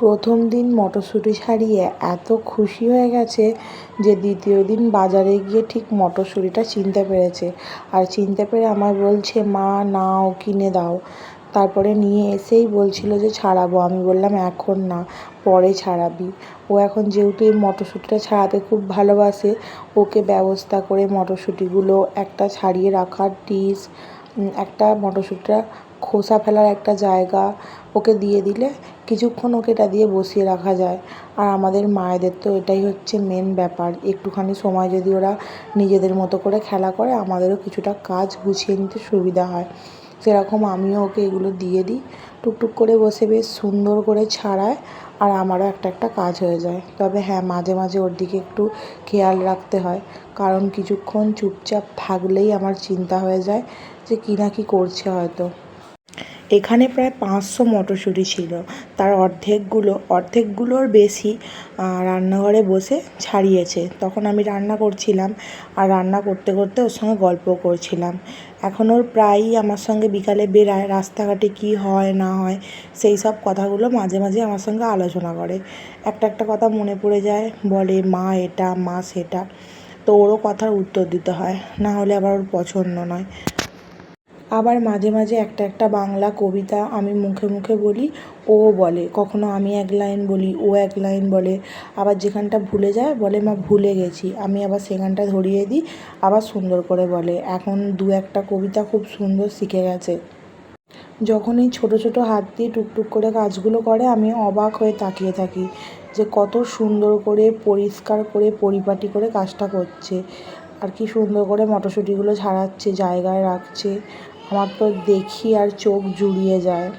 প্রথম দিন মটরশুঁটি ছাড়িয়ে এত খুশি হয়ে গেছে যে দ্বিতীয় দিন বাজারে গিয়ে ঠিক মটরশুঁটিটা চিনতে পেরেছে। আর চিনতে পেরে আমায় বলছে, মা নাও কিনে দাও। তারপরে নিয়ে এসেই বলছিল যে ছাড়াবো। আমি বললাম এখন না, পরে ছাড়াবি। ও এখন যেহেতু এই মটরশুঁটিটা ছাড়াতে খুব ভালোবাসে, ওকে ব্যবস্থা করে মটরশুঁটিগুলো একটা ছাড়িয়ে রাখার ডিশ, একটা মটরশুঁটিটা খোসা ফেলার একটা জায়গা ওকে দিয়ে দিলে কিছুক্ষণ ওকে এটা দিয়ে বসিয়ে রাখা যায়। আর আমাদের মায়েদের তো এটাই হচ্ছে মেন ব্যাপার, একটুখানি সময় যদি ওরা নিজেদের মতো করে খেলা করে আমাদেরও কিছুটা কাজ গুছিয়ে নিতে সুবিধা হয়। সেরকম আমিও ওকে এগুলো দিয়ে দিই, টুকটুক করে বসে বেশ সুন্দর করে ছাড়ায়, আর আমারও একটা একটা কাজ হয়ে যায়। তবে হ্যাঁ, মাঝে মাঝে ওর দিকে একটু খেয়াল রাখতে হয়, কারণ কিছুক্ষণ চুপচাপ থাকলেই আমার চিন্তা হয়ে যায় যে কী না কী করছে হয়তো। এখানে প্রায় 500 মটরশুঁটি ছিল, তার অর্ধেকগুলোর বেশি রান্নাঘরে বসে ছাড়িয়েছে। তখন আমি রান্না করছিলাম, আর রান্না করতে করতে ওর সঙ্গে গল্প করছিলাম। এখন ওর প্রায়ই আমার সঙ্গে বিকালে বেরায়, রাস্তাঘাটে কী হয় না হয় সেই সব কথাগুলো মাঝে মাঝে আমার সঙ্গে আলোচনা করে। একটা একটা কথা মনে পড়ে যায়, বলে মা এটা, মা সেটা। তো ওরও কথার উত্তর দিতে হয়, না হলে আবার ওর পছন্দ নয়। আবার মাঝে মাঝে একটা একটা বাংলা কবিতা আমি মুখে মুখে বলি, ওও বলে। কখনো আমি এক লাইন বলি, ও এক লাইন বলে। আবার যেখানটা ভুলে যায় বলে, মা ভুলে গেছি। আমি আবার সেখানটা ধরিয়ে দিই, আবার সুন্দর করে বলে। এখন দু একটা কবিতা খুব সুন্দর শিখে গেছে। যখন এই ছোটো ছোটো হাত দিয়ে টুকটুক করে কাজগুলো করে আমি অবাক হয়ে তাকিয়ে থাকি যে কত সুন্দর করে পরিষ্কার করে পরিপাটি করে কাজটা করছে, আর কি সুন্দর করে মটরশুঁটিগুলো ছাড়াচ্ছে, জায়গায় রাখছে। আমার তো দেখি আর চোখ জুড়িয়ে যায়।